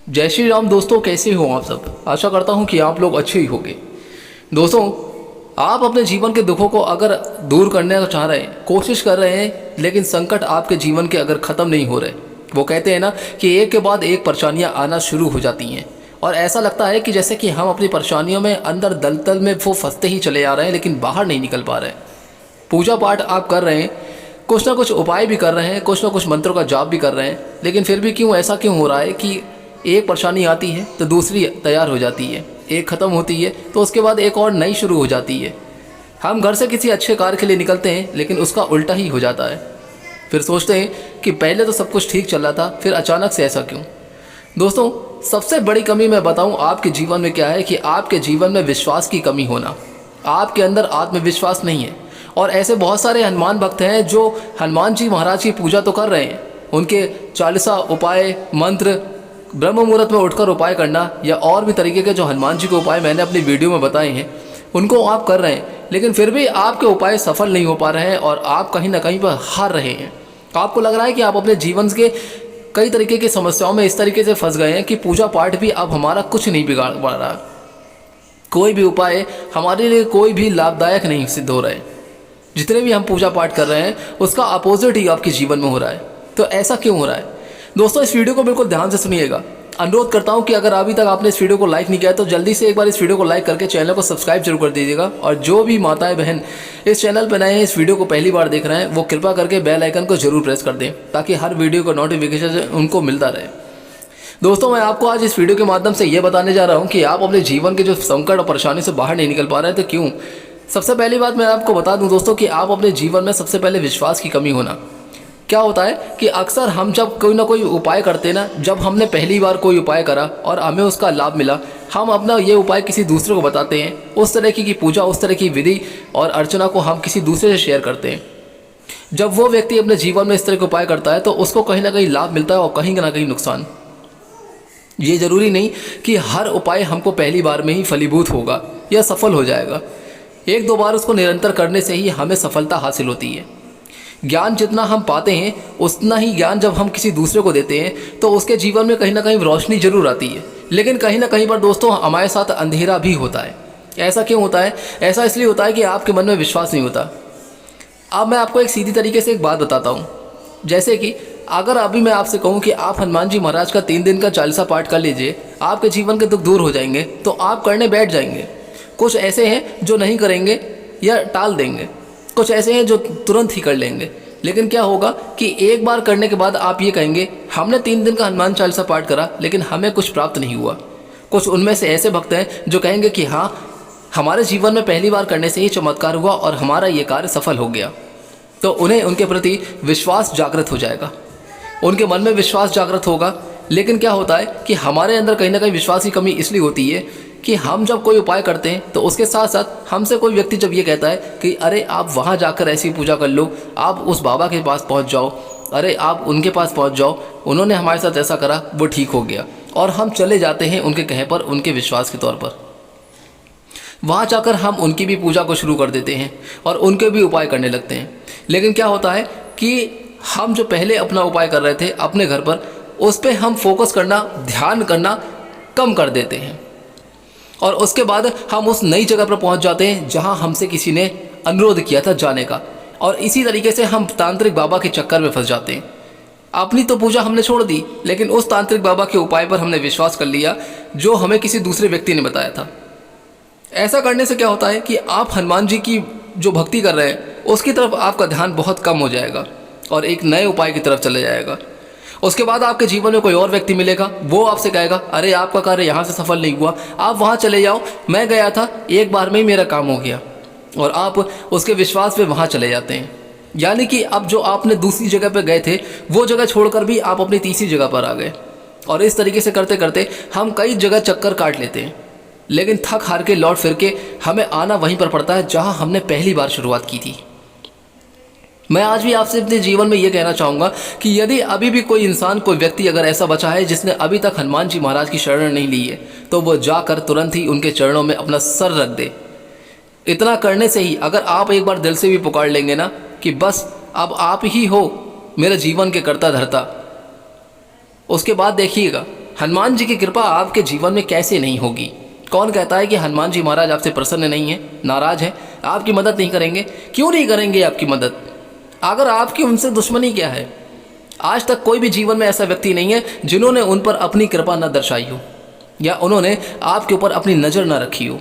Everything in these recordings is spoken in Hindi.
जय श्री राम दोस्तों, कैसे हो आप सब। आशा करता हूँ कि आप लोग अच्छे ही होंगे। दोस्तों, आप अपने जीवन के दुखों को अगर दूर करने का चाह रहे हैं, कोशिश कर रहे हैं, लेकिन संकट आपके जीवन के अगर ख़त्म नहीं हो रहे, वो कहते हैं ना कि एक के बाद एक परेशानियाँ आना शुरू हो जाती हैं और ऐसा लगता है कि जैसे कि हम अपनी परेशानियों में अंदर दलदल में वो फंसते ही चले आ रहे हैं, लेकिन बाहर नहीं निकल पा रहे हैं। पूजा पाठ आप कर रहे हैं, कुछ ना कुछ उपाय भी कर रहे हैं, कुछ ना कुछ मंत्रों का जाप भी कर रहे हैं, लेकिन फिर भी क्यों ऐसा क्यों हो रहा है कि एक परेशानी आती है तो दूसरी तैयार हो जाती है, एक ख़त्म होती है तो उसके बाद एक और नई शुरू हो जाती है। हम घर से किसी अच्छे कार्य के लिए निकलते हैं, लेकिन उसका उल्टा ही हो जाता है। फिर सोचते हैं कि पहले तो सब कुछ ठीक चल रहा था, फिर अचानक से ऐसा क्यों। दोस्तों, सबसे बड़ी कमी मैं बताऊं आपके जीवन में क्या है कि आपके जीवन में विश्वास की कमी होना। आपके अंदर आत्मविश्वास नहीं है। और ऐसे बहुत सारे हनुमान भक्त हैं जो हनुमान जी महाराज की पूजा तो कर रहे हैं, उनके चालीसा उपाय मंत्र, ब्रह्म मुहूर्त में उठकर उपाय करना या और भी तरीके के जो हनुमान जी के उपाय मैंने अपनी वीडियो में बताए हैं, उनको आप कर रहे हैं, लेकिन फिर भी आपके उपाय सफल नहीं हो पा रहे हैं और आप कहीं ना कहीं पर हार रहे हैं। आपको लग रहा है कि आप अपने जीवन के कई तरीके की समस्याओं में इस तरीके से फंस गए हैं कि पूजा पाठ भी अब हमारा कुछ नहीं बिगाड़ पा रहा। कोई भी उपाय हमारे लिए कोई भी लाभदायक नहीं सिद्ध हो रहे। जितने भी हम पूजा पाठ कर रहे हैं उसका अपोजिट ही आपके जीवन में हो रहा है। तो ऐसा क्यों हो रहा है? दोस्तों, इस वीडियो को बिल्कुल ध्यान से सुनिएगा। अनुरोध करता हूं कि अगर अभी तक आपने इस वीडियो को लाइक नहीं किया है तो जल्दी से एक बार इस वीडियो को लाइक करके चैनल को सब्सक्राइब जरूर कर दीजिएगा। और जो भी माताएं बहन इस चैनल पर नए हैं, इस वीडियो को पहली बार देख रहे हैं, वो कृपा करके बेल आइकन को जरूर प्रेस कर दें ताकि हर वीडियो का नोटिफिकेशन उनको मिलता रहे। दोस्तों, मैं आपको आज इस वीडियो के माध्यम से ये बताने जा रहा हूँ कि आप अपने जीवन के जो संकट और परेशानी से बाहर नहीं निकल पा रहे हैं तो क्यों। सबसे पहली बात मैं आपको बता दूं दोस्तों कि आप अपने जीवन में सबसे पहले विश्वास की कमी होना। क्या होता है कि अक्सर हम जब कोई ना कोई उपाय करते हैं ना, जब हमने पहली बार कोई उपाय करा और हमें उसका लाभ मिला, हम अपना ये उपाय किसी दूसरे को बताते हैं। उस तरह की पूजा, उस तरह की विधि और अर्चना को हम किसी दूसरे से शेयर करते हैं। जब वो व्यक्ति अपने जीवन में इस तरह के उपाय करता है तो उसको कहीं ना कहीं लाभ मिलता है और कहीं ना कहीं नुकसान। ये जरूरी नहीं कि हर उपाय हमको पहली बार में ही फलीभूत होगा या सफल हो जाएगा। एक दो बार उसको निरंतर करने से ही हमें सफलता हासिल होती है। ज्ञान जितना हम पाते हैं उतना ही ज्ञान जब हम किसी दूसरे को देते हैं तो उसके जीवन में कहीं ना कहीं रोशनी जरूर आती है, लेकिन कहीं ना कहीं पर दोस्तों हमारे साथ अंधेरा भी होता है। ऐसा क्यों होता है? ऐसा इसलिए होता है कि आपके मन में विश्वास नहीं होता। अब मैं आपको एक सीधी तरीके से एक बात बताता हूँ। जैसे कि अगर अभी मैं आपसे कहूँ कि आप हनुमान जी महाराज का 3 दिन का चालीसा पाठ कर लीजिए, आपके जीवन के दुख दूर हो जाएंगे, तो आप करने बैठ जाएंगे। कुछ ऐसे हैं जो नहीं करेंगे या टाल देंगे, कुछ ऐसे हैं जो तुरंत ही कर लेंगे। लेकिन क्या होगा कि एक बार करने के बाद आप ये कहेंगे हमने 3 दिन का हनुमान चालीसा पाठ करा लेकिन हमें कुछ प्राप्त नहीं हुआ। कुछ उनमें से ऐसे भक्त हैं जो कहेंगे कि हाँ, हमारे जीवन में पहली बार करने से ही चमत्कार हुआ और हमारा ये कार्य सफल हो गया। तो उन्हें उनके प्रति विश्वास जागृत हो जाएगा, उनके मन में विश्वास जागृत होगा। लेकिन क्या होता है कि हमारे अंदर कहीं ना कहीं विश्वास की कमी इसलिए होती है कि हम जब कोई उपाय करते हैं तो उसके साथ साथ हमसे कोई व्यक्ति जब ये कहता है कि अरे आप वहाँ जाकर ऐसी पूजा कर लो, आप उस बाबा के पास पहुँच जाओ, अरे आप उनके पास पहुँच जाओ, उन्होंने हमारे साथ ऐसा करा, वो ठीक हो गया, और हम चले जाते हैं उनके कहे पर, उनके विश्वास के तौर पर। वहाँ जाकर हम उनकी भी पूजा को शुरू कर देते हैं और उनके भी उपाय करने लगते हैं। लेकिन क्या होता है कि हम जो पहले अपना उपाय कर रहे थे अपने घर पर, उस पर हम फोकस करना, ध्यान करना कम कर देते हैं और उसके बाद हम उस नई जगह पर पहुंच जाते हैं जहां हमसे किसी ने अनुरोध किया था जाने का, और इसी तरीके से हम तांत्रिक बाबा के चक्कर में फंस जाते हैं। अपनी तो पूजा हमने छोड़ दी, लेकिन उस तांत्रिक बाबा के उपाय पर हमने विश्वास कर लिया जो हमें किसी दूसरे व्यक्ति ने बताया था। ऐसा करने से क्या होता है कि आप हनुमान जी की जो भक्ति कर रहे हैं उसकी तरफ आपका ध्यान बहुत कम हो जाएगा और एक नए उपाय की तरफ चले जाएगा। उसके बाद आपके जीवन में कोई और व्यक्ति मिलेगा, वो आपसे कहेगा अरे आपका कार्य यहाँ से सफल नहीं हुआ, आप वहाँ चले जाओ, मैं गया था, एक बार में ही मेरा काम हो गया, और आप उसके विश्वास पे वहाँ चले जाते हैं। यानी कि अब जो आपने दूसरी जगह पे गए थे वो जगह छोड़कर भी आप अपनी तीसरी जगह पर आ गए, और इस तरीके से करते करते हम कई जगह चक्कर काट लेते हैं, लेकिन थक हार के लौट फिर के हमें आना वहीं पर पड़ता है जहाँ हमने पहली बार शुरुआत की थी। मैं आज भी आपसे अपने जीवन में ये कहना चाहूँगा कि यदि अभी भी कोई इंसान, कोई व्यक्ति अगर ऐसा बचा है जिसने अभी तक हनुमान जी महाराज की शरण नहीं ली है, तो वो जाकर तुरंत ही उनके चरणों में अपना सर रख दे। इतना करने से ही अगर आप एक बार दिल से भी पुकार लेंगे ना कि बस अब आप ही हो मेरे जीवन के कर्ता धर्ता, उसके बाद देखिएगा हनुमान जी की कृपा आपके जीवन में कैसे नहीं होगी। कौन कहता है कि हनुमान जी महाराज आपसे प्रसन्न नहीं है, नाराज है, आपकी मदद नहीं करेंगे? क्यों नहीं करेंगे आपकी मदद? अगर आपकी उनसे दुश्मनी क्या है? आज तक कोई भी जीवन में ऐसा व्यक्ति नहीं है जिन्होंने उन पर अपनी कृपा न दर्शाई हो या उन्होंने आपके ऊपर अपनी नज़र न रखी हो।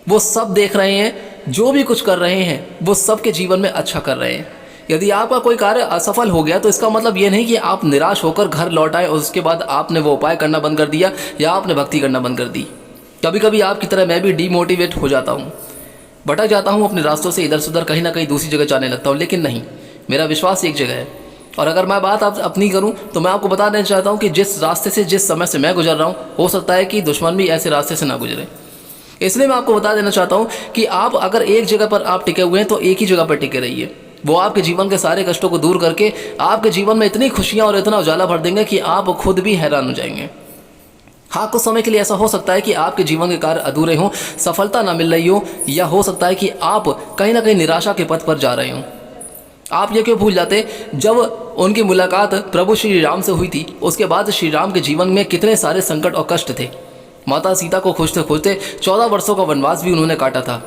वो सब देख रहे हैं, जो भी कुछ कर रहे हैं वो सबके जीवन में अच्छा कर रहे हैं। यदि आपका कोई कार्य असफल हो गया तो इसका मतलब ये नहीं कि आप निराश होकर घर लौट आए और उसके बाद आपने वो उपाय करना बंद कर दिया या आपने भक्ति करना बंद कर दी। कभी कभी आपकी तरह मैं भी डीमोटिवेट हो जाता हूँ, भटक जाता हूँ अपने रास्तों से, इधर से उधर कहीं ना कहीं दूसरी जगह जाने लगता हूँ, लेकिन नहीं, मेरा विश्वास एक जगह है। और अगर मैं बात आप अपनी करूं तो मैं आपको बता देना चाहता हूं कि जिस रास्ते से, जिस समय से मैं गुजर रहा हूं, हो सकता है कि दुश्मन भी ऐसे रास्ते से ना गुजरे। इसलिए मैं आपको बता देना चाहता हूं कि आप अगर एक जगह पर आप टिके हुए हैं तो एक ही जगह पर टिके रहिए। वो आपके जीवन के सारे कष्टों को दूर करके आपके जीवन में इतनी खुशियां और इतना उजाला भर देंगे कि आप खुद भी हैरान हो जाएंगे। हाँ, कुछ समय के लिए ऐसा हो सकता है कि आपके जीवन के कार्य अधूरे हों, सफलता ना मिल रही हो, या हो सकता है कि आप कहीं ना कहीं निराशा के पथ पर जा रहे हों। आप ये क्यों भूल जाते, जब उनकी मुलाकात प्रभु श्री राम से हुई थी, उसके बाद श्री राम के जीवन में कितने सारे संकट और कष्ट थे। माता सीता को खोजते खोजते 14 वर्षों का वनवास भी उन्होंने काटा था।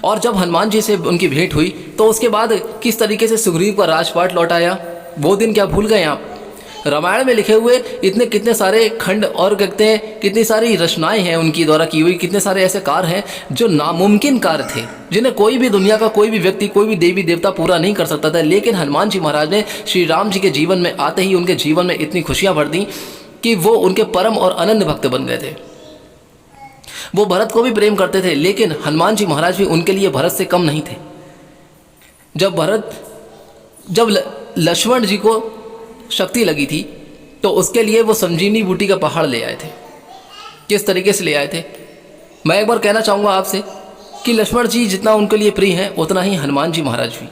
और जब हनुमान जी से उनकी भेंट हुई तो उसके बाद किस तरीके से सुग्रीव का राजपाट लौट आया, वो दिन क्या भूल गए आप? रामायण में लिखे हुए इतने कितने सारे खंड और कहते हैं कितनी सारी रचनाएं हैं उनकी द्वारा की हुई, कितने सारे ऐसे कार्य हैं जो नामुमकिन कार्य थे, जिन्हें कोई भी दुनिया का कोई भी व्यक्ति, कोई भी देवी देवता पूरा नहीं कर सकता था। लेकिन हनुमान जी महाराज ने श्री राम जी के जीवन में आते ही उनके जीवन में इतनी खुशियां भर दी कि वो उनके परम और अनन्य भक्त बन गए थे। वो भरत को भी प्रेम करते थे, लेकिन हनुमान जी महाराज भी उनके लिए भरत से कम नहीं थे। जब लक्ष्मण जी को शक्ति लगी थी तो उसके लिए वो संजीवनी बूटी का पहाड़ ले आए थे। किस तरीके से ले आए थे? मैं एक बार कहना चाहूँगा आपसे कि लक्ष्मण जी जितना उनके लिए प्रिय हैं उतना ही हनुमान जी महाराज भी,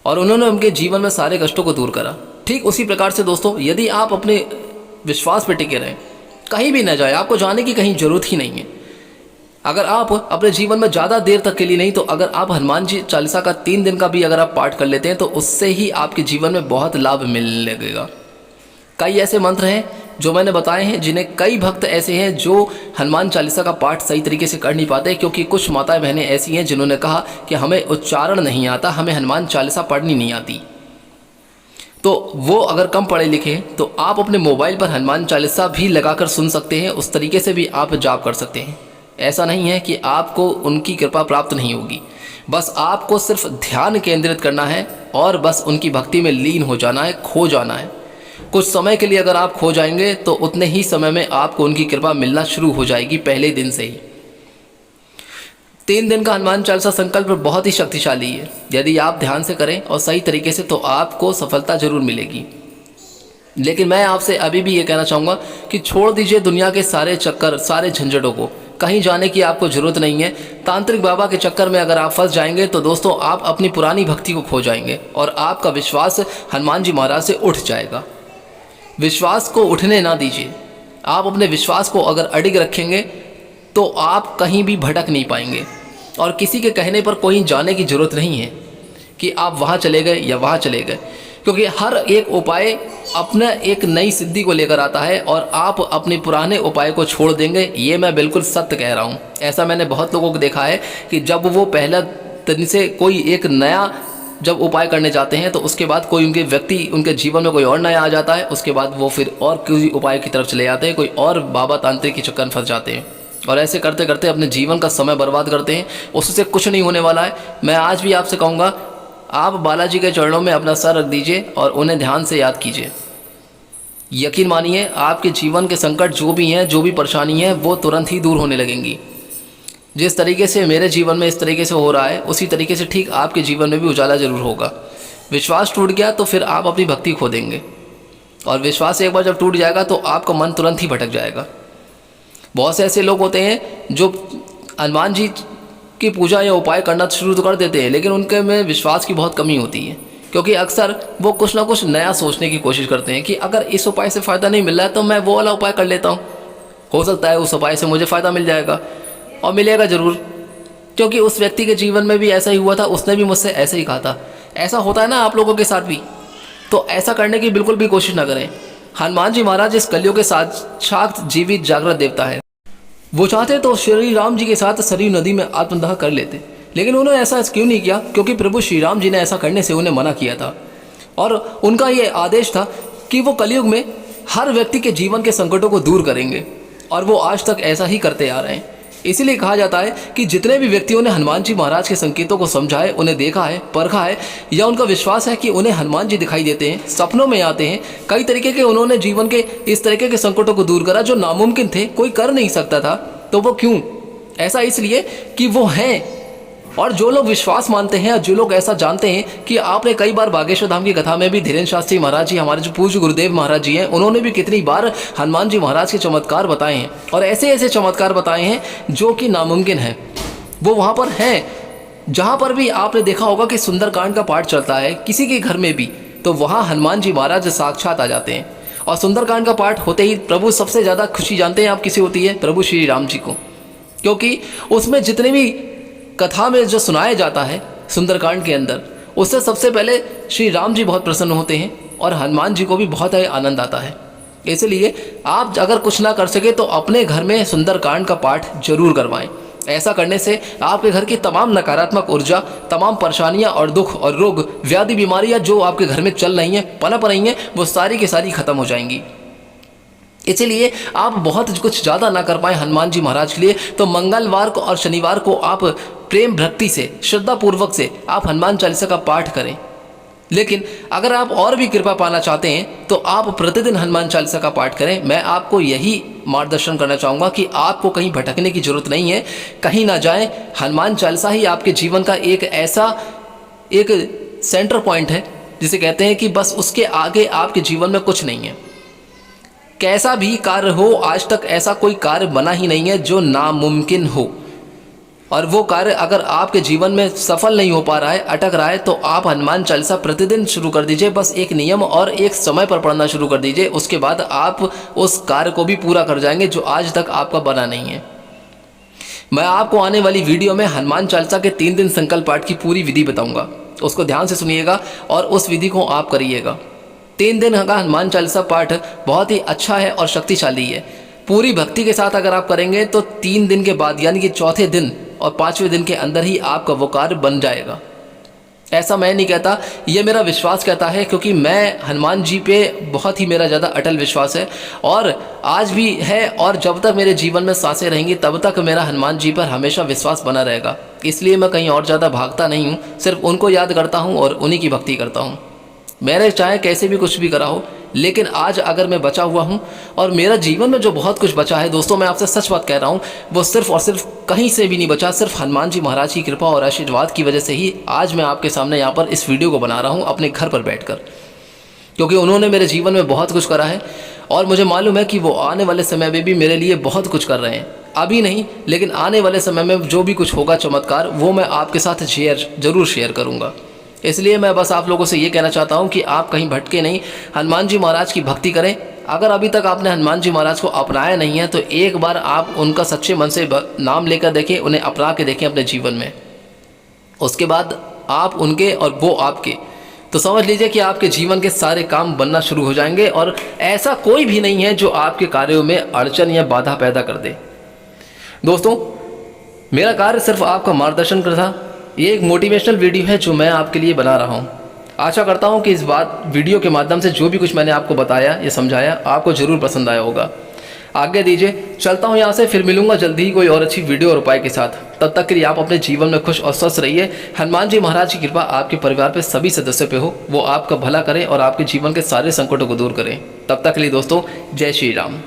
और उन्होंने उनके जीवन में सारे कष्टों को दूर करा। ठीक उसी प्रकार से दोस्तों, यदि आप अपने विश्वास पर टिके रहें, कहीं भी न जाए, आपको जाने की कहीं ज़रूरत ही नहीं है। अगर आप अपने जीवन में ज़्यादा देर तक के लिए नहीं तो अगर आप हनुमान जी चालीसा का 3 दिन का भी अगर आप पाठ कर लेते हैं तो उससे ही आपके जीवन में बहुत लाभ मिलने लगेगा। कई ऐसे मंत्र हैं जो मैंने बताए हैं, जिन्हें कई भक्त ऐसे हैं जो हनुमान चालीसा का पाठ सही तरीके से कर नहीं पाते, क्योंकि कुछ माताएं बहनें ऐसी हैं जिन्होंने कहा कि हमें उच्चारण नहीं आता, हमें हनुमान चालीसा पढ़नी नहीं आती। तो वो अगर कम पढ़े लिखे हैं तो आप अपने मोबाइल पर हनुमान चालीसा भी लगाकर सुन सकते हैं, उस तरीके से भी आप जाप कर सकते हैं। ऐसा नहीं है कि आपको उनकी कृपा प्राप्त नहीं होगी, बस आपको सिर्फ ध्यान केंद्रित करना है और बस उनकी भक्ति में लीन हो जाना है, खो जाना है। कुछ समय के लिए अगर आप खो जाएंगे तो उतने ही समय में आपको उनकी कृपा मिलना शुरू हो जाएगी, पहले दिन से ही। 3 दिन का हनुमान चालीसा संकल्प बहुत ही शक्तिशाली है। यदि आप ध्यान से करें और सही तरीके से तो आपको सफलता जरूर मिलेगी। लेकिन मैं आपसे अभी भी ये कहना चाहूँगा कि छोड़ दीजिए दुनिया के सारे चक्कर, सारे झंझटों को। कहीं जाने की आपको ज़रूरत नहीं है। तांत्रिक बाबा के चक्कर में अगर आप फंस जाएंगे तो दोस्तों आप अपनी पुरानी भक्ति को खो जाएंगे और आपका विश्वास हनुमान जी महाराज से उठ जाएगा। विश्वास को उठने ना दीजिए। आप अपने विश्वास को अगर अडिग रखेंगे तो आप कहीं भी भटक नहीं पाएंगे, और किसी के कहने पर कोई जाने की ज़रूरत नहीं है कि आप वहाँ चले गए या वहाँ चले गए, क्योंकि हर एक उपाय अपना एक नई सिद्धि को लेकर आता है और आप अपने पुराने उपाय को छोड़ देंगे। ये मैं बिल्कुल सत्य कह रहा हूँ। ऐसा मैंने बहुत लोगों को देखा है कि जब वो पहला दिन से कोई एक नया जब उपाय करने जाते हैं तो उसके बाद कोई उनके जीवन में कोई और नया आ जाता है, उसके बाद वो फिर और किसी उपाय की तरफ चले जाते हैं, कोई और बाबा तांत्रिक के चक्कर में फंस जाते हैं और ऐसे करते करते अपने जीवन का समय बर्बाद करते हैं। उससे कुछ नहीं होने वाला है। मैं आज भी आपसे कहूँगा, आप बालाजी के चरणों में अपना सर रख दीजिए और उन्हें ध्यान से याद कीजिए। यकीन मानिए आपके जीवन के संकट जो भी हैं, जो भी परेशानी है, वो तुरंत ही दूर होने लगेंगी। जिस तरीके से मेरे जीवन में इस तरीके से हो रहा है, उसी तरीके से ठीक आपके जीवन में भी उजाला जरूर होगा। विश्वास टूट गया तो फिर आप अपनी भक्ति खो देंगे, और विश्वास एक बार जब टूट जाएगा तो आपका मन तुरंत ही भटक जाएगा। बहुत से ऐसे लोग होते हैं जो हनुमान जी की पूजा या उपाय करना शुरू तो कर देते हैं, लेकिन उनके में विश्वास की बहुत कमी होती है, क्योंकि अक्सर वो कुछ ना कुछ नया सोचने की कोशिश करते हैं कि अगर इस उपाय से फ़ायदा नहीं मिल रहा है तो मैं वो वाला उपाय कर लेता हूँ, हो सकता है उस उपाय से मुझे फ़ायदा मिल जाएगा, और मिलेगा ज़रूर, क्योंकि उस व्यक्ति के जीवन में भी ऐसा ही हुआ था, उसने भी मुझसे ऐसे ही कहा था। ऐसा होता है ना आप लोगों के साथ भी, तो ऐसा करने की बिल्कुल भी कोशिश ना करें। हनुमान जी महाराज इस कलयुग के साक्षात जीवित जागृत देवता है। वो चाहते तो श्री राम जी के साथ सरयू नदी में आत्मदाह कर लेते, लेकिन उन्होंने ऐसा क्यों नहीं किया? क्योंकि प्रभु श्री राम जी ने ऐसा करने से उन्हें मना किया था और उनका ये आदेश था कि वो कलयुग में हर व्यक्ति के जीवन के संकटों को दूर करेंगे, और वो आज तक ऐसा ही करते आ रहे हैं। इसीलिए कहा जाता है कि जितने भी व्यक्तियों ने हनुमान जी महाराज के संकेतों को समझा है, उन्हें देखा है, परखा है, या उनका विश्वास है कि उन्हें हनुमान जी दिखाई देते हैं, सपनों में आते हैं, कई तरीके के उन्होंने जीवन के इस तरीके के संकटों को दूर करा जो नामुमकिन थे, कोई कर नहीं सकता था। तो वो क्यों? ऐसा इसलिए कि वो हैं। और जो लोग विश्वास मानते हैं, जो लोग ऐसा जानते हैं कि आपने कई बार बागेश्वर धाम की कथा में भी धीरेन्द्र शास्त्री महाराज जी, हमारे जो पूज्य गुरुदेव महाराज जी हैं, उन्होंने भी कितनी बार हनुमान जी महाराज के चमत्कार बताए हैं, और ऐसे ऐसे चमत्कार बताए हैं जो कि नामुमकिन है। वो वहाँ पर हैं जहाँ पर भी आपने देखा होगा कि सुंदरकांड का पाठ चलता है किसी के घर में भी, तो वहाँ हनुमान जी महाराज साक्षात आ जाते हैं। और सुंदरकांड का पाठ होते ही प्रभु सबसे ज़्यादा खुशी जानते हैं आप किसी होती है? प्रभु श्री राम जी को, क्योंकि उसमें जितने भी कथा में जो सुनाया जाता है सुंदरकांड के अंदर, उससे सबसे पहले श्री राम जी बहुत प्रसन्न होते हैं और हनुमान जी को भी बहुत ही आनंद आता है। इसलिए आप अगर कुछ ना कर सके तो अपने घर में सुंदरकांड का पाठ जरूर करवाएं। ऐसा करने से आपके घर की तमाम नकारात्मक ऊर्जा, तमाम परेशानियां और दुख और रोग, व्याधि, बीमारियां जो आपके घर में चल रही हैं, पनप रही हैं, वो सारी की सारी खत्म हो जाएंगी। इसीलिए आप बहुत कुछ ज़्यादा ना कर पाए हनुमान जी महाराज के लिए, तो मंगलवार को और शनिवार को आप प्रेम भक्ति से, श्रद्धापूर्वक से आप हनुमान चालीसा का पाठ करें। लेकिन अगर आप और भी कृपा पाना चाहते हैं तो आप प्रतिदिन हनुमान चालीसा का पाठ करें। मैं आपको यही मार्गदर्शन करना चाहूँगा कि आपको कहीं भटकने की जरूरत नहीं है, कहीं ना जाएं। हनुमान चालीसा ही आपके जीवन का एक ऐसा एक सेंटर पॉइंट है जिसे कहते हैं कि बस उसके आगे आपके जीवन में कुछ नहीं है। कैसा भी कार्य हो, आज तक ऐसा कोई कार्य बना ही नहीं है जो नामुमकिन हो, और वो कार्य अगर आपके जीवन में सफल नहीं हो पा रहा है, अटक रहा है, तो आप हनुमान चालीसा प्रतिदिन शुरू कर दीजिए। बस एक नियम और एक समय पर पढ़ना शुरू कर दीजिए, उसके बाद आप उस कार्य को भी पूरा कर जाएंगे जो आज तक आपका बना नहीं है। मैं आपको आने वाली वीडियो में हनुमान चालीसा के 3 दिन संकल्प पाठ की पूरी विधि बताऊंगा, उसको ध्यान से सुनिएगा और उस विधि को आप करिएगा। 3 दिन का हनुमान चालीसा पाठ बहुत ही अच्छा है और शक्तिशाली है। पूरी भक्ति के साथ अगर आप करेंगे तो 3 दिन के बाद, यानी कि चौथे दिन और 5वें दिन के अंदर ही आपका वो कार्य बन जाएगा। ऐसा मैं नहीं कहता, ये मेरा विश्वास कहता है, क्योंकि मैं हनुमान जी पे बहुत ही मेरा ज़्यादा अटल विश्वास है और आज भी है, और जब तक मेरे जीवन में सांसें रहेंगी तब तक मेरा हनुमान जी पर हमेशा विश्वास बना रहेगा। इसलिए मैं कहीं और ज़्यादा भागता नहीं हूँ, सिर्फ उनको याद करता हूँ और उन्हीं की भक्ति करता हूँ। मैंने चाहे कैसे भी कुछ भी करा हो, लेकिन आज अगर मैं बचा हुआ हूँ और मेरा जीवन में जो बहुत कुछ बचा है, दोस्तों मैं आपसे सच बात कह रहा हूँ, वो सिर्फ और सिर्फ कहीं से भी नहीं बचा, सिर्फ हनुमान जी महाराज की कृपा और आशीर्वाद की वजह से ही आज मैं आपके सामने यहाँ पर इस वीडियो को बना रहा हूँ अपने घर पर बैठकर, क्योंकि उन्होंने मेरे जीवन में बहुत कुछ करा है और मुझे मालूम है कि वो आने वाले समय में भी मेरे लिए बहुत कुछ कर रहे हैं। अभी नहीं, लेकिन आने वाले समय में जो भी कुछ होगा चमत्कार, वो मैं आपके साथ जरूर शेयर करूँगा। इसलिए मैं बस आप लोगों से ये कहना चाहता हूँ कि आप कहीं भटके नहीं, हनुमान जी महाराज की भक्ति करें। अगर अभी तक आपने हनुमान जी महाराज को अपनाया नहीं है तो एक बार आप उनका सच्चे मन से नाम लेकर देखें, उन्हें अपना के देखें अपने जीवन में। उसके बाद आप उनके और वो आपके, तो समझ लीजिए कि आपके जीवन के सारे काम बनना शुरू हो जाएंगे और ऐसा कोई भी नहीं है जो आपके कार्यों में अड़चन या बाधा पैदा कर दे। दोस्तों, मेरा कार्य सिर्फ आपका मार्गदर्शन कर था। ये एक मोटिवेशनल वीडियो है जो मैं आपके लिए बना रहा हूँ। आशा करता हूँ कि इस वीडियो के माध्यम से जो भी कुछ मैंने आपको बताया या समझाया आपको ज़रूर पसंद आया होगा। आगे दीजिए, चलता हूँ यहाँ से, फिर मिलूंगा जल्दी ही कोई और अच्छी वीडियो और उपाय के साथ। तब तक के लिए आप अपने जीवन में खुश और स्वस्थ रहिए। हनुमान जी महाराज की कृपा आपके परिवार पे सभी सदस्यों पे हो, वो आपका भला करें और आपके जीवन के सारे संकटों को दूर करें। तब तक के लिए दोस्तों, जय श्री राम।